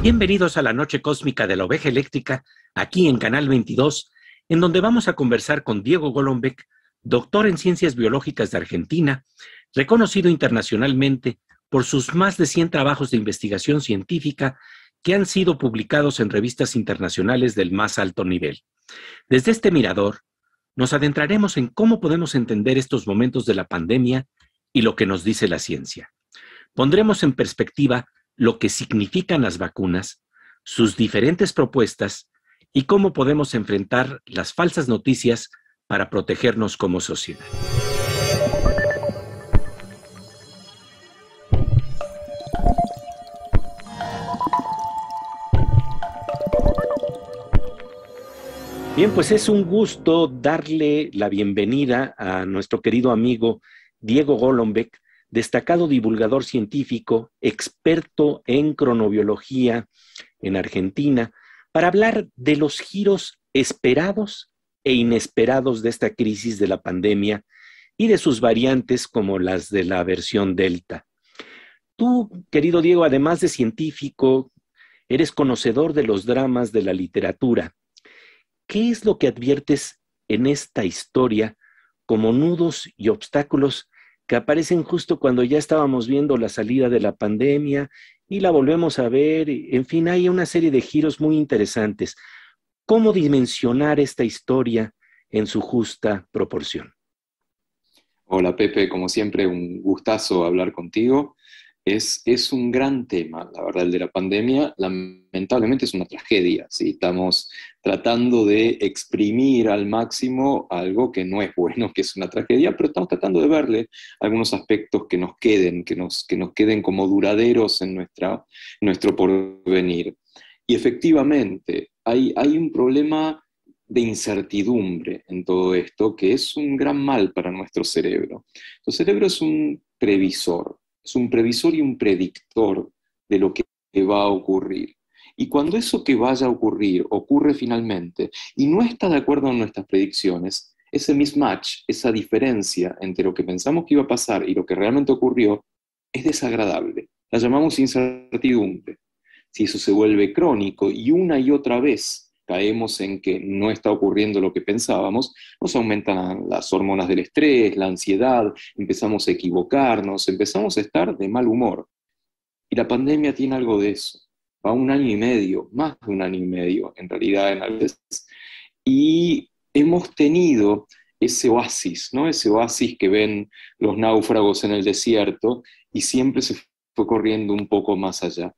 Bienvenidos a la Noche Cósmica de la Oveja Eléctrica, aquí en Canal 22, en donde vamos a conversar con Diego Golombek, doctor en Ciencias Biológicas de Argentina, reconocido internacionalmente por sus más de 100 trabajos de investigación científica que han sido publicados en revistas internacionales del más alto nivel. Desde este mirador, nos adentraremos en cómo podemos entender estos momentos de la pandemia y lo que nos dice la ciencia. Pondremos en perspectiva lo que significan las vacunas, sus diferentes propuestas y cómo podemos enfrentar las falsas noticias para protegernos como sociedad. Bien, pues es un gusto darle la bienvenida a nuestro querido amigo Diego Golombek, destacado divulgador científico, experto en cronobiología en Argentina, para hablar de los giros esperados e inesperados de esta crisis de la pandemia y de sus variantes como las de la versión Delta. Tú, querido Diego, además de científico, eres conocedor de los dramas de la literatura. ¿Qué es lo que adviertes en esta historia como nudos y obstáculos que aparecen justo cuando ya estábamos viendo la salida de la pandemia y la volvemos a ver? En fin, hay una serie de giros muy interesantes. ¿Cómo dimensionar esta historia en su justa proporción? Hola Pepe, como siempre un gustazo hablar contigo. Es un gran tema, la verdad, el de la pandemia. Lamentablemente es una tragedia, ¿sí? Estamos tratando de exprimir al máximo algo que no es bueno, que es una tragedia, pero estamos tratando de verle algunos aspectos que nos queden, que nos queden como duraderos en nuestro porvenir. Y efectivamente, hay un problema de incertidumbre en todo esto, que es un gran mal para nuestro cerebro. El cerebro es un previsor y un predictor de lo que va a ocurrir. Y cuando eso que vaya a ocurrir ocurre finalmente y no está de acuerdo con nuestras predicciones, ese mismatch, esa diferencia entre lo que pensamos que iba a pasar y lo que realmente ocurrió, es desagradable. La llamamos incertidumbre. Si eso se vuelve crónico y una y otra vez caemos en que no está ocurriendo lo que pensábamos, nos aumentan las hormonas del estrés, la ansiedad, empezamos a equivocarnos, empezamos a estar de mal humor. Y la pandemia tiene algo de eso. Va 1 año y medio, más de 1 año y medio, en realidad, en veces. Y hemos tenido ese oasis, ¿no? Ese oasis que ven los náufragos en el desierto y siempre se fue corriendo un poco más allá.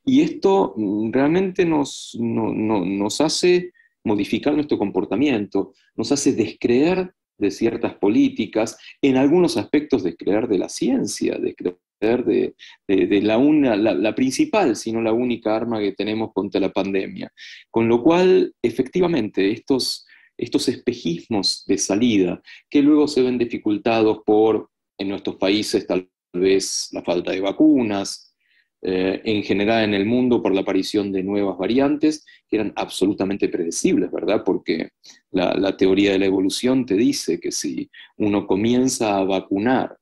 Y esto realmente nos hace modificar nuestro comportamiento, nos hace descreer de ciertas políticas, en algunos aspectos descreer de la ciencia, descreer de la principal, sino la única arma que tenemos contra la pandemia. Con lo cual, efectivamente, estos espejismos de salida, que luego se ven dificultados por, en nuestros países, tal vez la falta de vacunas, en general en el mundo por la aparición de nuevas variantes que eran absolutamente predecibles, ¿verdad? Porque la teoría de la evolución te dice que si uno comienza a vacunar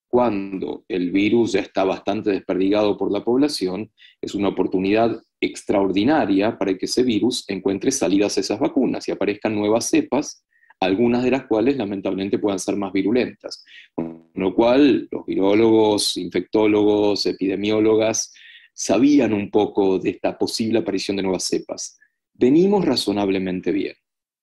cuando el virus ya está bastante desperdigado por la población, es una oportunidad extraordinaria para que ese virus encuentre salidas a esas vacunas y aparezcan nuevas cepas, algunas de las cuales lamentablemente puedan ser más virulentas. Con lo cual, los virólogos, infectólogos, epidemiólogas sabían un poco de esta posible aparición de nuevas cepas. Venimos razonablemente bien,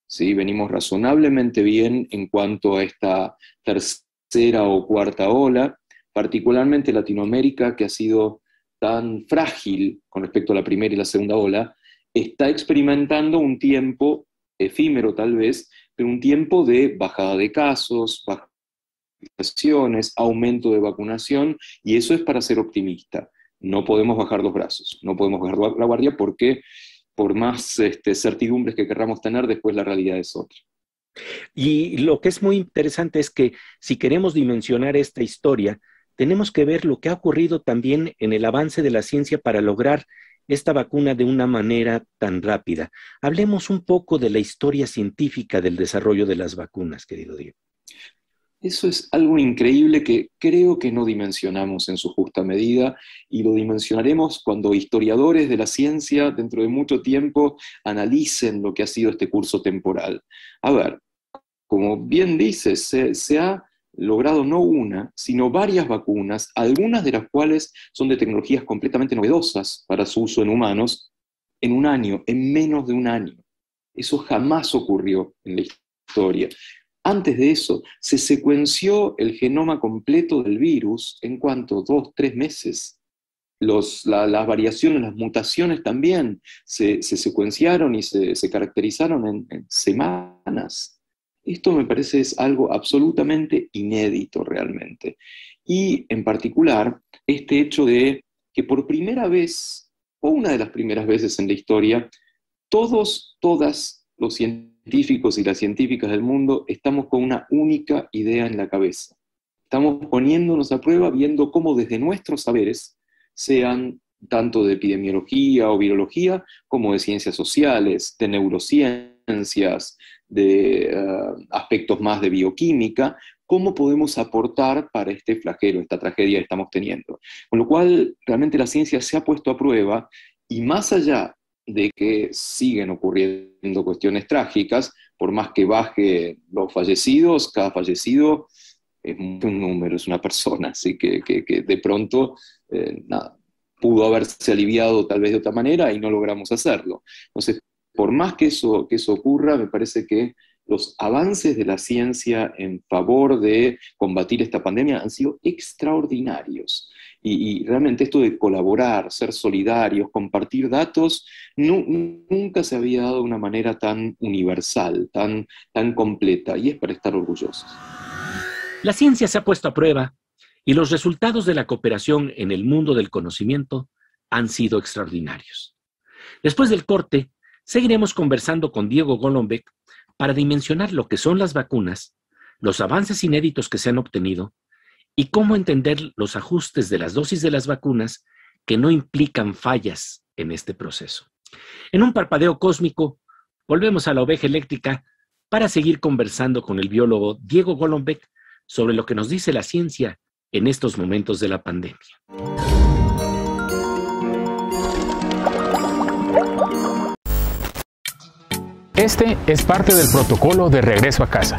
¿sí? Venimos razonablemente bien en cuanto a esta tercera o cuarta ola, particularmente Latinoamérica, que ha sido tan frágil con respecto a la primera y la segunda ola, está experimentando un tiempo efímero tal vez, pero un tiempo de bajada de casos, vacunaciones, aumento de vacunación, y eso es para ser optimista. No podemos bajar los brazos, no podemos bajar la guardia porque por más certidumbres que querramos tener, después la realidad es otra. Y lo que es muy interesante es que si queremos dimensionar esta historia, tenemos que ver lo que ha ocurrido también en el avance de la ciencia para lograr esta vacuna de una manera tan rápida. Hablemos un poco de la historia científica del desarrollo de las vacunas, querido Diego. Eso es algo increíble que creo que no dimensionamos en su justa medida y lo dimensionaremos cuando historiadores de la ciencia dentro de mucho tiempo analicen lo que ha sido este curso temporal. A ver, como bien dices, se ha logrado no una, sino varias vacunas, algunas de las cuales son de tecnologías completamente novedosas para su uso en humanos, en un año, en menos de un año. Eso jamás ocurrió en la historia. Antes de eso, se secuenció el genoma completo del virus en cuanto 2, 3 meses. Las variaciones, las mutaciones también se secuenciaron y se caracterizaron en semanas. Esto me parece es algo absolutamente inédito realmente. Y en particular, este hecho de que por primera vez, o una de las primeras veces en la historia, todos los científicos y las científicas del mundo estamos con una única idea en la cabeza. Estamos poniéndonos a prueba viendo cómo desde nuestros saberes, sean tanto de epidemiología o virología, como de ciencias sociales, de neurociencias, de aspectos más de bioquímica, cómo podemos aportar para este flagelo, esta tragedia que estamos teniendo. Con lo cual, realmente la ciencia se ha puesto a prueba y más allá de que siguen ocurriendo cuestiones trágicas, por más que baje los fallecidos, cada fallecido es un número, es una persona, así que de pronto nada, pudo haberse aliviado tal vez de otra manera y no logramos hacerlo. Entonces, por más que eso ocurra, me parece que los avances de la ciencia en favor de combatir esta pandemia han sido extraordinarios. Y realmente esto de colaborar, ser solidarios, compartir datos, nunca se había dado de una manera tan universal, tan completa, y es para estar orgullosos. La ciencia se ha puesto a prueba y los resultados de la cooperación en el mundo del conocimiento han sido extraordinarios. Después del corte, seguiremos conversando con Diego Golombek para dimensionar lo que son las vacunas, los avances inéditos que se han obtenido y cómo entender los ajustes de las dosis de las vacunas que no implican fallas en este proceso. En un parpadeo cósmico, volvemos a la oveja eléctrica para seguir conversando con el biólogo Diego Golombek sobre lo que nos dice la ciencia en estos momentos de la pandemia. Este es parte del protocolo de regreso a casa.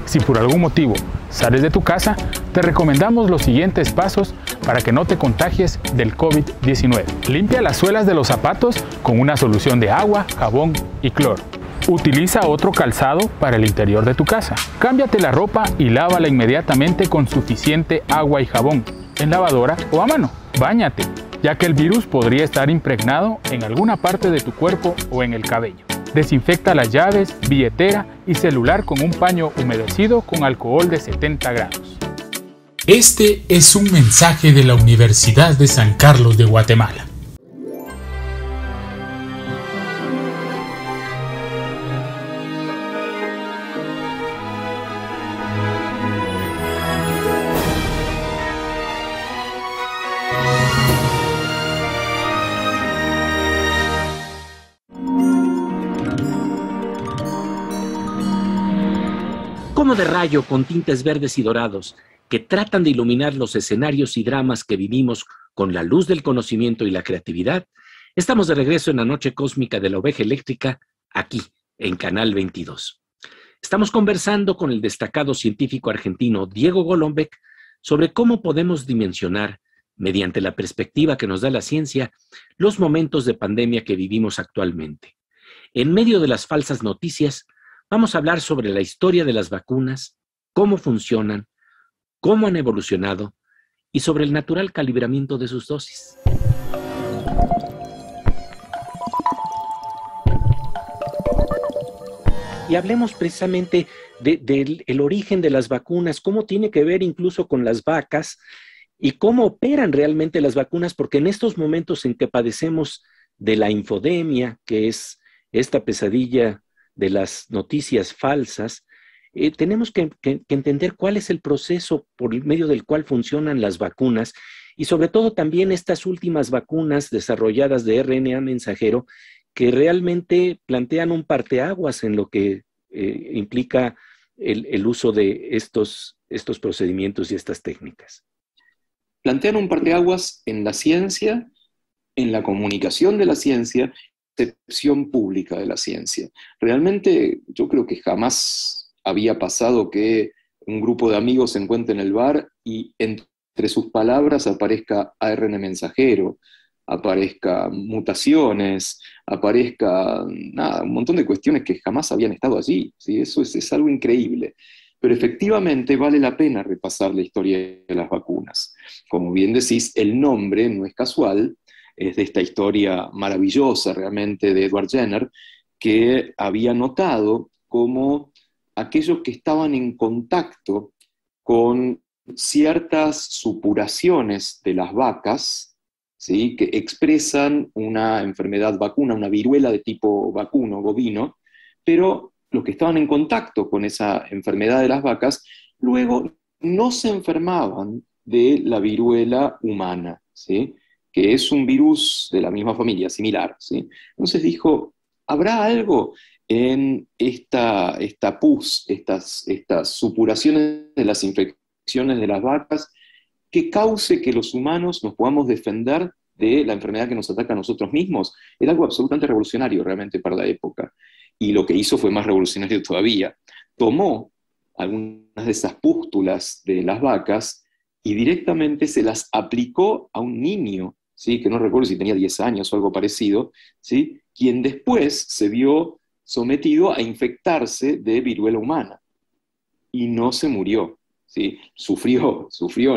Si por algún motivo sales de tu casa, te recomendamos los siguientes pasos para que no te contagies del COVID-19. Limpia las suelas de los zapatos con una solución de agua, jabón y cloro. Utiliza otro calzado para el interior de tu casa. Cámbiate la ropa y lávala inmediatamente con suficiente agua y jabón, en lavadora o a mano. Báñate, ya que el virus podría estar impregnado en alguna parte de tu cuerpo o en el cabello. Desinfecta las llaves, billetera y celular con un paño humedecido con alcohol de 70 grados. Este es un mensaje de la Universidad de San Carlos de Guatemala. Como de rayo con tintes verdes y dorados que tratan de iluminar los escenarios y dramas que vivimos con la luz del conocimiento y la creatividad, estamos de regreso en la noche cósmica de la oveja eléctrica, aquí, en Canal 22. Estamos conversando con el destacado científico argentino Diego Golombek sobre cómo podemos dimensionar, mediante la perspectiva que nos da la ciencia, los momentos de pandemia que vivimos actualmente. En medio de las falsas noticias, vamos a hablar sobre la historia de las vacunas, cómo funcionan, cómo han evolucionado y sobre el natural calibramiento de sus dosis. Y hablemos precisamente del origen de las vacunas, cómo tiene que ver incluso con las vacas y cómo operan realmente las vacunas, porque en estos momentos en que padecemos de la infodemia, que es esta pesadilla de las noticias falsas, tenemos que entender cuál es el proceso por medio del cual funcionan las vacunas y sobre todo también estas últimas vacunas desarrolladas de RNA mensajero que realmente plantean un parteaguas en lo que implica el uso de estos procedimientos y estas técnicas? Plantean un parteaguas en la ciencia, en la comunicación de la ciencia, percepción pública de la ciencia. Realmente yo creo que jamás había pasado que un grupo de amigos se encuentre en el bar y entre sus palabras aparezca ARN mensajero, aparezca mutaciones, aparezca un montón de cuestiones que jamás habían estado allí, ¿sí? Eso es algo increíble. Pero efectivamente vale la pena repasar la historia de las vacunas. Como bien decís, el nombre no es casual, es de esta historia maravillosa realmente de Edward Jenner, que había notado cómo aquellos que estaban en contacto con ciertas supuraciones de las vacas, ¿sí?, que expresan una enfermedad vacuna, una viruela de tipo vacuno, bovino, pero los que estaban en contacto con esa enfermedad de las vacas, luego no se enfermaban de la viruela humana, ¿sí?, que es un virus de la misma familia, similar, ¿sí? Entonces dijo, ¿habrá algo en esta pus, estas supuraciones de las infecciones de las vacas, que cause que los humanos nos podamos defender de la enfermedad que nos ataca a nosotros mismos? Era algo absolutamente revolucionario realmente para la época. Y lo que hizo fue más revolucionario todavía. Tomó algunas de esas pústulas de las vacas y directamente se las aplicó a un niño, ¿sí?, que no recuerdo si tenía 10 años o algo parecido, ¿sí?, quien después se vio sometido a infectarse de viruela humana. Y no se murió, ¿sí? Sufrió,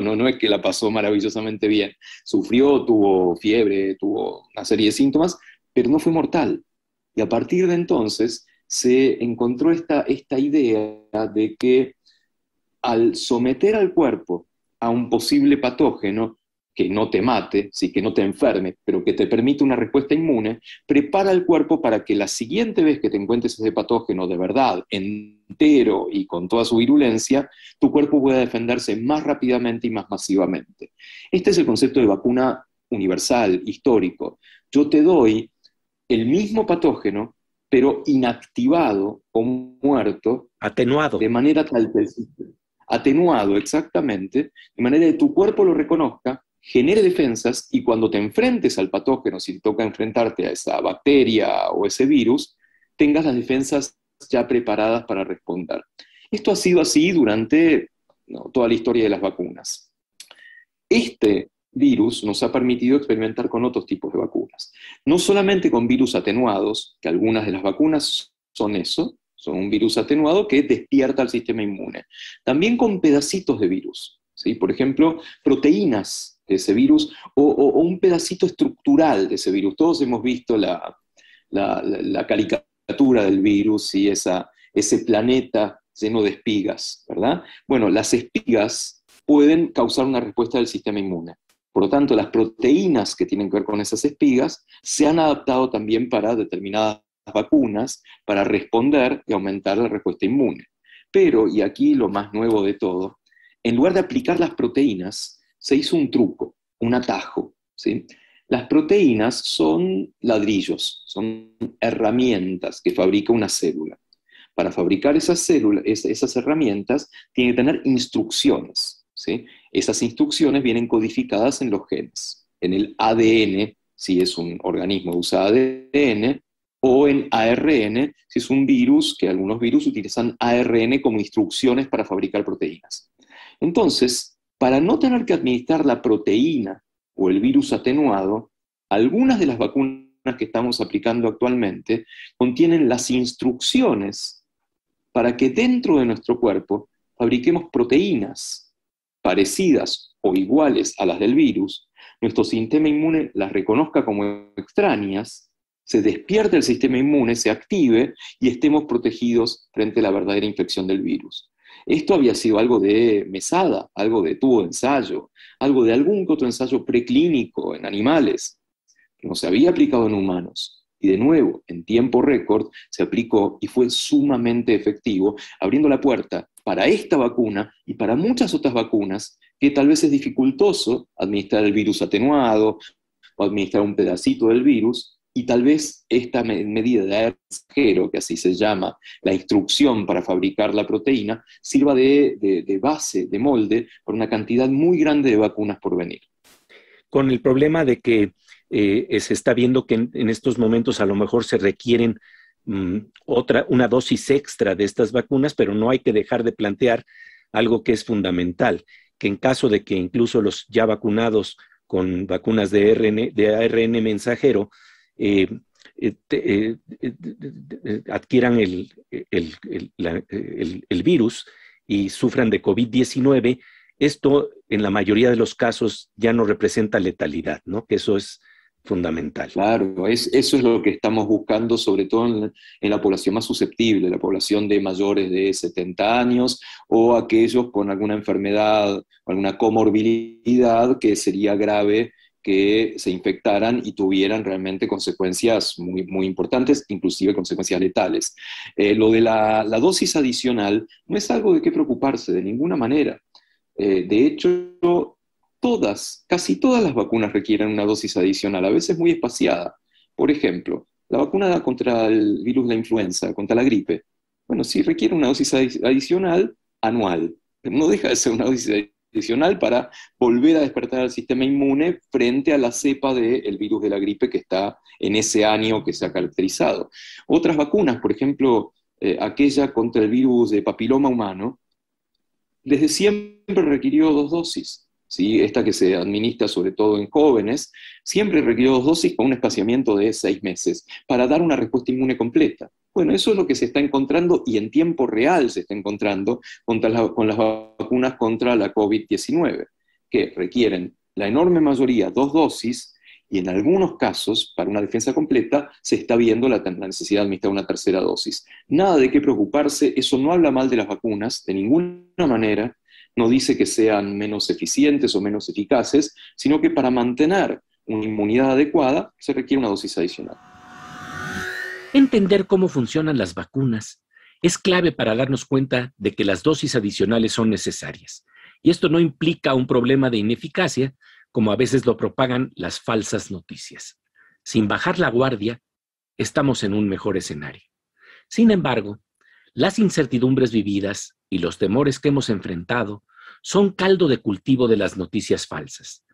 no es que la pasó maravillosamente bien. Sufrió, tuvo fiebre, tuvo una serie de síntomas, pero no fue mortal. Y a partir de entonces se encontró esta idea de que al someter al cuerpo a un posible patógeno que no te mate, sí, que no te enferme, pero que te permite una respuesta inmune, prepara el cuerpo para que la siguiente vez que te encuentres ese patógeno de verdad, entero y con toda su virulencia, tu cuerpo pueda defenderse más rápidamente y más masivamente. Este es el concepto de vacuna universal, histórico. Yo te doy el mismo patógeno, pero inactivado o muerto. Atenuado. De manera tal que atenuado, exactamente, de manera que tu cuerpo lo reconozca, genere defensas, y cuando te enfrentes al patógeno, si te toca enfrentarte a esa bacteria o ese virus, tengas las defensas ya preparadas para responder. Esto ha sido así durante toda la historia de las vacunas. Este virus nos ha permitido experimentar con otros tipos de vacunas. No solamente con virus atenuados, que algunas de las vacunas son eso, son un virus atenuado que despierta al sistema inmune. También con pedacitos de virus, ¿sí? Por ejemplo, proteínas de ese virus o un pedacito estructural de ese virus. Todos hemos visto la caricatura del virus y ese planeta lleno de espigas, ¿verdad? Bueno, las espigas pueden causar una respuesta del sistema inmune. Por lo tanto, las proteínas que tienen que ver con esas espigas se han adaptado también para determinadas vacunas, para responder y aumentar la respuesta inmune. Pero, y aquí lo más nuevo de todo, en lugar de aplicar las proteínas, se hizo un truco, un atajo, ¿sí? Las proteínas son ladrillos, son herramientas que fabrica una célula. Para fabricar esas herramientas, tiene que tener instrucciones, ¿sí? Esas instrucciones vienen codificadas en los genes, en el ADN, si es un organismo que usa ADN, o en ARN, si es un virus, que algunos virus utilizan ARN como instrucciones para fabricar proteínas. Entonces, para no tener que administrar la proteína o el virus atenuado, algunas de las vacunas que estamos aplicando actualmente contienen las instrucciones para que dentro de nuestro cuerpo fabriquemos proteínas parecidas o iguales a las del virus, nuestro sistema inmune las reconozca como extrañas, se despierte el sistema inmune, se active y estemos protegidos frente a la verdadera infección del virus. Esto había sido algo de mesada, algo de tubo de ensayo, algo de algún otro ensayo preclínico en animales, que no se había aplicado en humanos. Y de nuevo, en tiempo récord, se aplicó y fue sumamente efectivo, abriendo la puerta para esta vacuna y para muchas otras vacunas que tal vez es dificultoso administrar el virus atenuado o administrar un pedacito del virus, y tal vez esta medida de ARN mensajero, que así se llama, la instrucción para fabricar la proteína, sirva de base, de molde, para una cantidad muy grande de vacunas por venir. Con el problema de que se está viendo que en estos momentos a lo mejor se requieren una dosis extra de estas vacunas, pero no hay que dejar de plantear algo que es fundamental, que en caso de que incluso los ya vacunados con vacunas de ARN mensajero adquieran el virus y sufran de COVID-19, esto en la mayoría de los casos ya no representa letalidad, ¿no? Que eso es fundamental. Claro, eso es lo que estamos buscando, sobre todo en la población más susceptible, la población de mayores de 70 años o aquellos con alguna enfermedad o alguna comorbilidad que sería grave que se infectaran y tuvieran realmente consecuencias muy, muy importantes, inclusive consecuencias letales. Lo de la dosis adicional no es algo de qué preocuparse de ninguna manera. De hecho, casi todas las vacunas requieren una dosis adicional, a veces muy espaciada. Por ejemplo, la vacuna contra el virus de la influenza, contra la gripe, bueno, sí requiere una dosis adicional anual, pero no deja de ser una dosis adicional para volver a despertar al sistema inmune frente a la cepa del virus de la gripe que está en ese año que se ha caracterizado. Otras vacunas, por ejemplo, aquella contra el virus de papiloma humano, desde siempre requirió 2 dosis. ¿Sí? Esta que se administra sobre todo en jóvenes, siempre requirió 2 dosis con un espaciamiento de 6 meses para dar una respuesta inmune completa. Bueno, eso es lo que se está encontrando y en tiempo real se está encontrando con las vacunas contra la COVID-19, que requieren la enorme mayoría 2 dosis y en algunos casos, para una defensa completa, se está viendo la necesidad de administrar una 3ª dosis. Nada de qué preocuparse, eso no habla mal de las vacunas, de ninguna manera. No dice que sean menos eficientes o menos eficaces, sino que para mantener una inmunidad adecuada se requiere una dosis adicional. Entender cómo funcionan las vacunas es clave para darnos cuenta de que las dosis adicionales son necesarias. Y esto no implica un problema de ineficacia, como a veces lo propagan las falsas noticias. Sin bajar la guardia, estamos en un mejor escenario. Sin embargo, las incertidumbres vividas y los temores que hemos enfrentado son caldo de cultivo de las noticias falsas.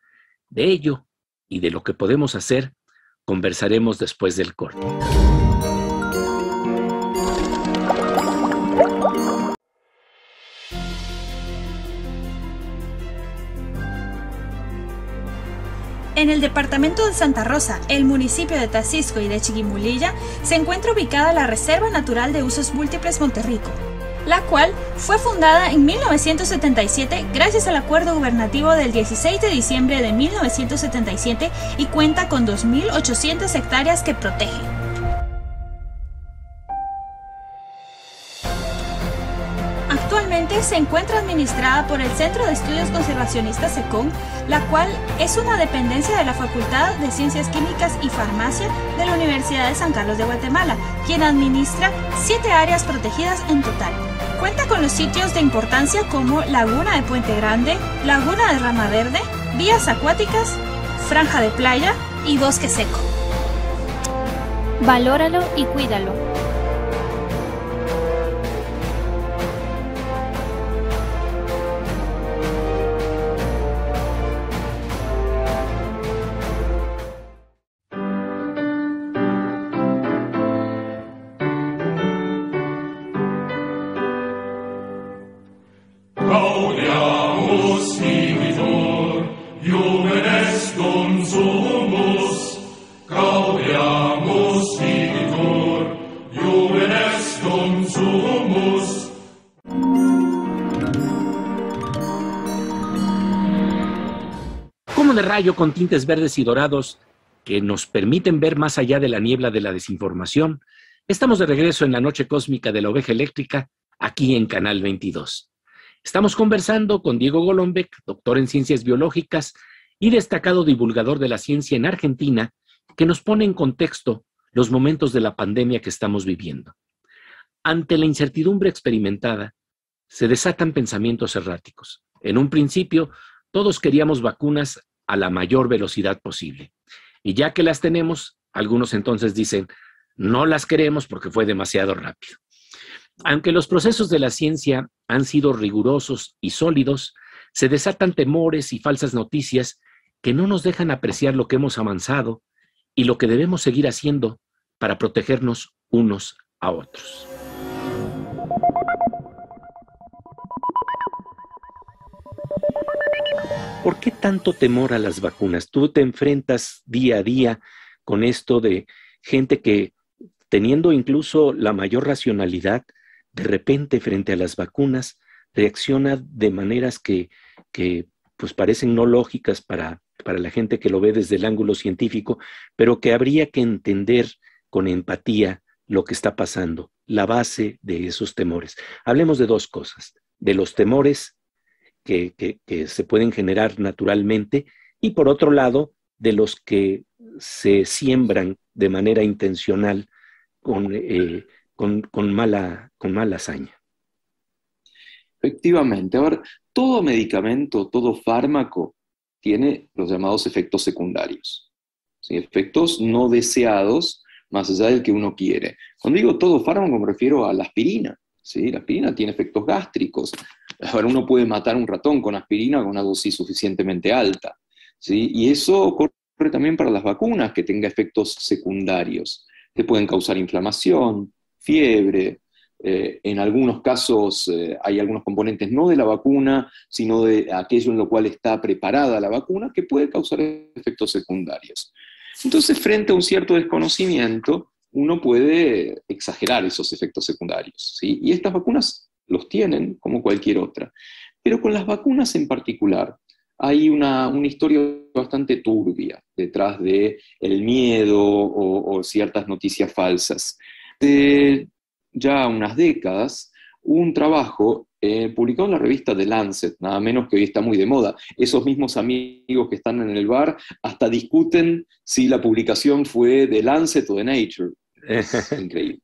De ello y de lo que podemos hacer, conversaremos después del corte. En el departamento de Santa Rosa, el municipio de Tacisco y de Chiquimulilla, se encuentra ubicada la Reserva Natural de Usos Múltiples Monterrico, la cual fue fundada en 1977 gracias al acuerdo gubernativo del 16 de diciembre de 1977 y cuenta con 2.800 hectáreas que protege. Actualmente se encuentra administrada por el Centro de Estudios Conservacionistas SECON, la cual es una dependencia de la Facultad de Ciencias Químicas y Farmacia de la Universidad de San Carlos de Guatemala, quien administra 7 áreas protegidas en total. Cuenta con los sitios de importancia como Laguna de Puente Grande, Laguna de Rama Verde, vías acuáticas, franja de playa y bosque seco. Valóralo y cuídalo. De rayo con tintes verdes y dorados que nos permiten ver más allá de la niebla de la desinformación, estamos de regreso en la noche cósmica de la oveja eléctrica, aquí en Canal 22. Estamos conversando con Diego Golombek, doctor en ciencias biológicas y destacado divulgador de la ciencia en Argentina, que nos pone en contexto los momentos de la pandemia que estamos viviendo. Ante la incertidumbre experimentada, se desatan pensamientos erráticos. En un principio, todos queríamos vacunas a la mayor velocidad posible. Y ya que las tenemos, Algunos entonces dicen, no las queremos porque fue demasiado rápido. Aunque los procesos de la ciencia han sido rigurosos y sólidos, se desatan temores y falsas noticias que no nos dejan apreciar lo que hemos avanzado y lo que debemos seguir haciendo para protegernos unos a otros. ¿Por qué tanto temor a las vacunas? Tú te enfrentas día a día con esto de gente que, teniendo incluso la mayor racionalidad, de repente frente a las vacunas reacciona de maneras que pues parecen no lógicas para la gente que lo ve desde el ángulo científico, pero que habría que entender con empatía lo que está pasando, la base de esos temores. Hablemos de dos cosas, de los temores que se pueden generar naturalmente y por otro lado, de los que se siembran de manera intencional con mala hazaña. Efectivamente. A ver, todo medicamento, todo fármaco tiene los llamados efectos secundarios, ¿sí? Efectos no deseados más allá del que uno quiere. Cuando digo todo fármaco me refiero a la aspirina, ¿sí? La aspirina tiene efectos gástricos. A ver, uno puede matar a un ratón con aspirina con una dosis suficientemente alta, ¿sí? Y eso ocurre también para las vacunas, que tenga efectos secundarios, que pueden causar inflamación, fiebre. En algunos casos hay algunos componentes no de la vacuna, sino de aquello en lo cual está preparada la vacuna, que puede causar efectos secundarios. Entonces, frente a un cierto desconocimiento, uno puede exagerar esos efectos secundarios, ¿sí? Y estas vacunas los tienen como cualquier otra. Pero con las vacunas en particular, hay una historia bastante turbia detrás del miedo o ciertas noticias falsas. Ya unas décadas, hubo un trabajo publicado en la revista The Lancet, nada menos, que hoy está muy de moda. Esos mismos amigos que están en el bar hasta discuten si la publicación fue de Lancet o de Nature. Es increíble.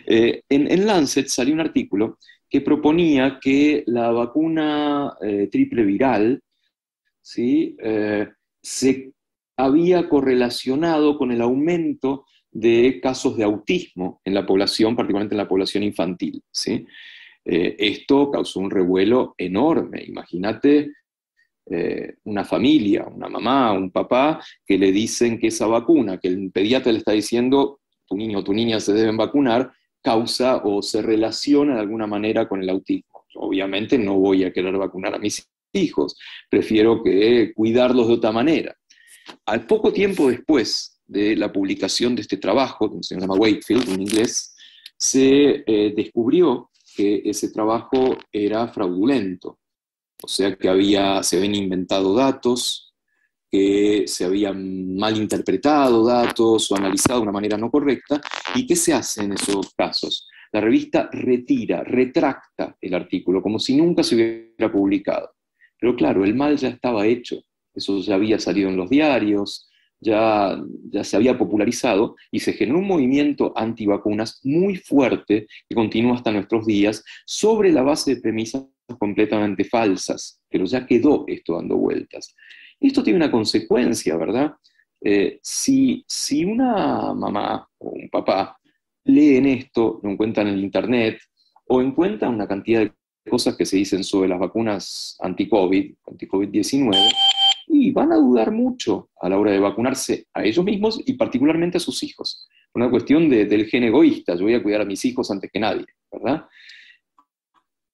En Lancet salió un artículo que proponía que la vacuna triple viral, ¿sí? Se había correlacionado con el aumento de casos de autismo en la población, particularmente en la población infantil, ¿sí? Esto causó un revuelo enorme. Imagínate una familia, una mamá, un papá, que le dicen que esa vacuna, que el pediatra le está diciendo, tu niño o tu niña se deben vacunar, causa o se relaciona de alguna manera con el autismo. Obviamente no voy a querer vacunar a mis hijos, prefiero que cuidarlos de otra manera. Al poco tiempo después de la publicación de este trabajo, que se llama Wakefield en inglés, se descubrió que ese trabajo era fraudulento. O sea que se habían inventado datos, que se habían malinterpretado datos o analizado de una manera no correcta. ¿Y qué se hace en esos casos? La revista retracta el artículo, como si nunca se hubiera publicado. Pero claro, el mal ya estaba hecho. Eso ya había salido en los diarios, ya se había popularizado y se generó un movimiento antivacunas muy fuerte que continúa hasta nuestros días sobre la base de premisas completamente falsas, pero ya quedó esto dando vueltas. Esto tiene una consecuencia, ¿verdad? Si una mamá o un papá leen esto, lo encuentran en el internet, o encuentran una cantidad de cosas que se dicen sobre las vacunas anti-COVID-19, y van a dudar mucho a la hora de vacunarse a ellos mismos y particularmente a sus hijos. Una cuestión del gen egoísta, yo voy a cuidar a mis hijos antes que nadie, ¿verdad?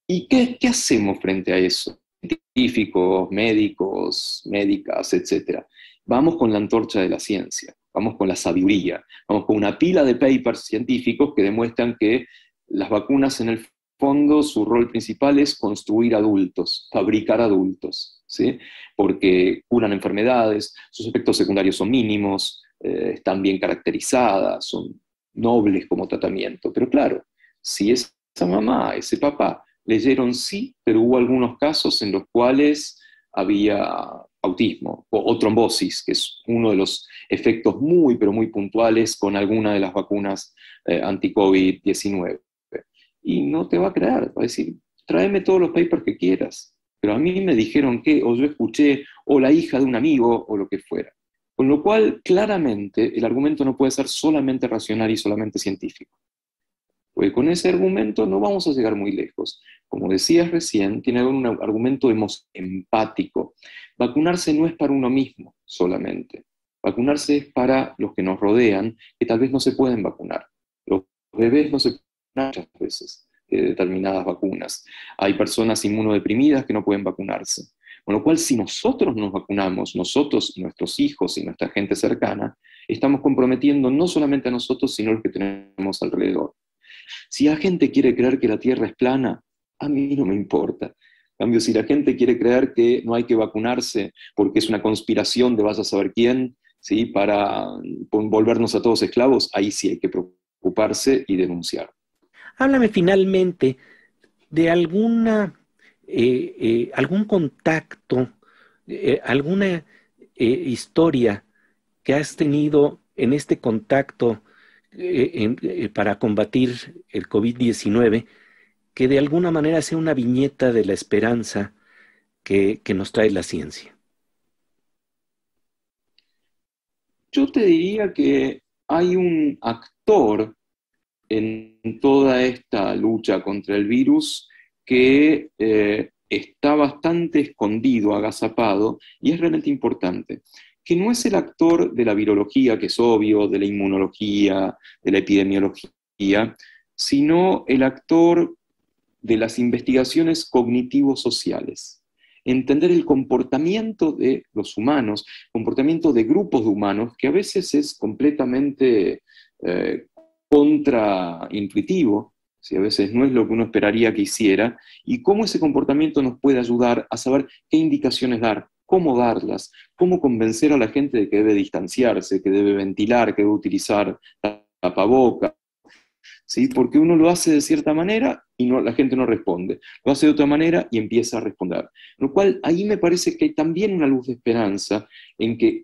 ¿Y qué hacemos frente a eso? Científicos, médicos, médicas, etc. Vamos con la antorcha de la ciencia, vamos con la sabiduría, vamos con una pila de papers científicos que demuestran que las vacunas en el fondo su rol principal es construir adultos, fabricar adultos, ¿sí? Porque curan enfermedades, sus efectos secundarios son mínimos, están bien caracterizadas, son nobles como tratamiento. Pero claro, si esa mamá, ese papá, leyeron sí, pero hubo algunos casos en los cuales había autismo o trombosis, que es uno de los efectos muy, pero muy puntuales con alguna de las vacunas anti-COVID-19. Y no te va a creer, va a decir, tráeme todos los papers que quieras, pero a mí me dijeron que, o yo escuché, o la hija de un amigo, o lo que fuera. Con lo cual, claramente, el argumento no puede ser solamente racional y solamente científico. Porque con ese argumento no vamos a llegar muy lejos. Como decías recién, tiene que haber un argumento empático. Vacunarse no es para uno mismo solamente. Vacunarse es para los que nos rodean, que tal vez no se pueden vacunar. Los bebés no se pueden vacunar muchas veces de determinadas vacunas. Hay personas inmunodeprimidas que no pueden vacunarse. Con lo cual, si nosotros nos vacunamos, nosotros y nuestros hijos y nuestra gente cercana, estamos comprometiendo no solamente a nosotros, sino a los que tenemos alrededor. Si la gente quiere creer que la Tierra es plana, a mí no me importa. En cambio, si la gente quiere creer que no hay que vacunarse porque es una conspiración de vaya a saber quién, ¿sí?, para volvernos a todos esclavos, ahí sí hay que preocuparse y denunciar. Háblame finalmente de algún contacto, alguna historia que has tenido en este contacto para combatir el COVID-19, que de alguna manera sea una viñeta de la esperanza que nos trae la ciencia. Yo te diría que hay un actor en toda esta lucha contra el virus que está bastante escondido, agazapado, y es realmente importante, que no es el actor de la virología, que es obvio, de la inmunología, de la epidemiología, sino el actor de las investigaciones cognitivo-sociales. Entender el comportamiento de los humanos, comportamiento de grupos de humanos, que a veces es completamente contraintuitivo, si a veces no es lo que uno esperaría que hiciera, y cómo ese comportamiento nos puede ayudar a saber qué indicaciones dar, cómo darlas, cómo convencer a la gente de que debe distanciarse, que debe ventilar, que debe utilizar tapaboca, ¿sí? Porque uno lo hace de cierta manera y la gente no responde, lo hace de otra manera y empieza a responder. Lo cual ahí me parece que hay también una luz de esperanza en que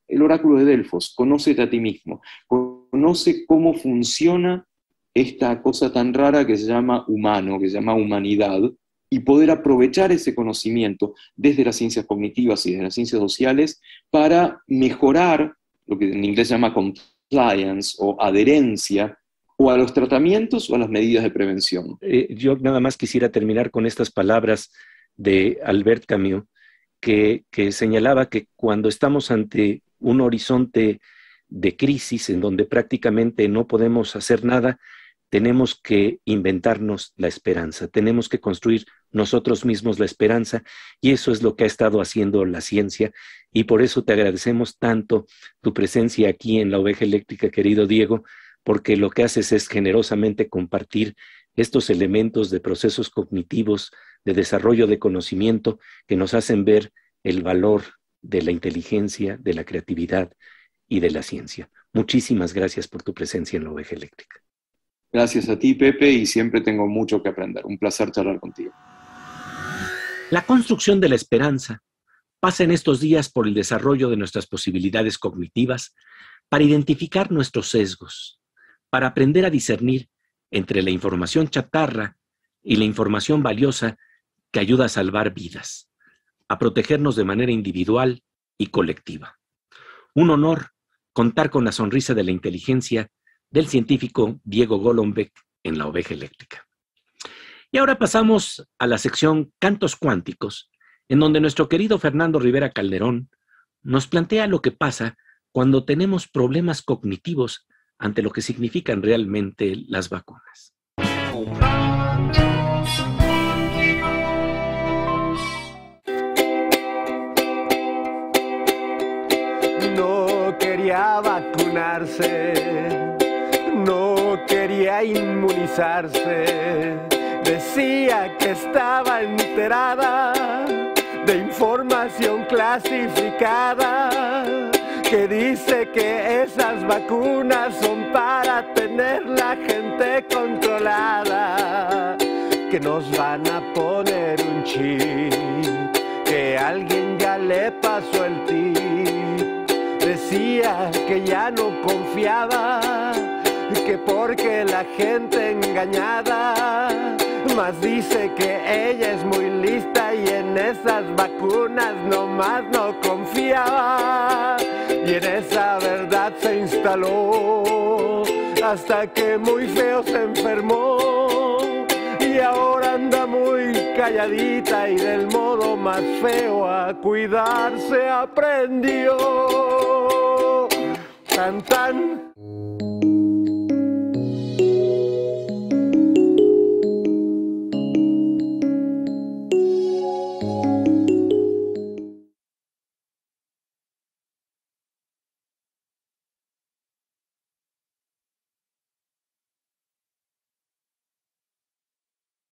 el oráculo de Delfos, conócete a ti mismo, conoce cómo funciona esta cosa tan rara que se llama humano, que se llama humanidad, y poder aprovechar ese conocimiento desde las ciencias cognitivas y desde las ciencias sociales para mejorar lo que en inglés se llama compliance o adherencia, o a los tratamientos o a las medidas de prevención. Yo nada más quisiera terminar con estas palabras de Albert Camus, que señalaba que cuando estamos ante un horizonte de crisis en donde prácticamente no podemos hacer nada, tenemos que inventarnos la esperanza, tenemos que construir nosotros mismos la esperanza, y eso es lo que ha estado haciendo la ciencia, y por eso te agradecemos tanto tu presencia aquí en La Oveja Eléctrica, querido Diego, porque lo que haces es generosamente compartir estos elementos de procesos cognitivos, de desarrollo de conocimiento, que nos hacen ver el valor de la inteligencia, de la creatividad y de la ciencia. Muchísimas gracias por tu presencia en La Oveja Eléctrica. Gracias a ti, Pepe, y siempre tengo mucho que aprender. Un placer charlar contigo. La construcción de la esperanza pasa en estos días por el desarrollo de nuestras posibilidades cognitivas para identificar nuestros sesgos, para aprender a discernir entre la información chatarra y la información valiosa que ayuda a salvar vidas, a protegernos de manera individual y colectiva. Un honor contar con la sonrisa de la inteligencia del científico Diego Golombek en La Oveja Eléctrica. Y ahora pasamos a la sección Cantos Cuánticos, en donde nuestro querido Fernando Rivera Calderón nos plantea lo que pasa cuando tenemos problemas cognitivos ante lo que significan realmente las vacunas. No quería vacunarse, no quería inmunizarse, decía que estaba enterada de información clasificada, que dice que esas vacunas son para tener la gente controlada, que nos van a poner un chip, que alguien ya le pasó el tip. Decía que ya no confiaba, que porque la gente engañada Mas dice que ella es muy lista y en esas vacunas nomás no confiaba. Y en esa verdad se instaló hasta que muy feo se enfermó. Y ahora anda muy calladita y del modo más feo a cuidarse aprendió. Tan tan.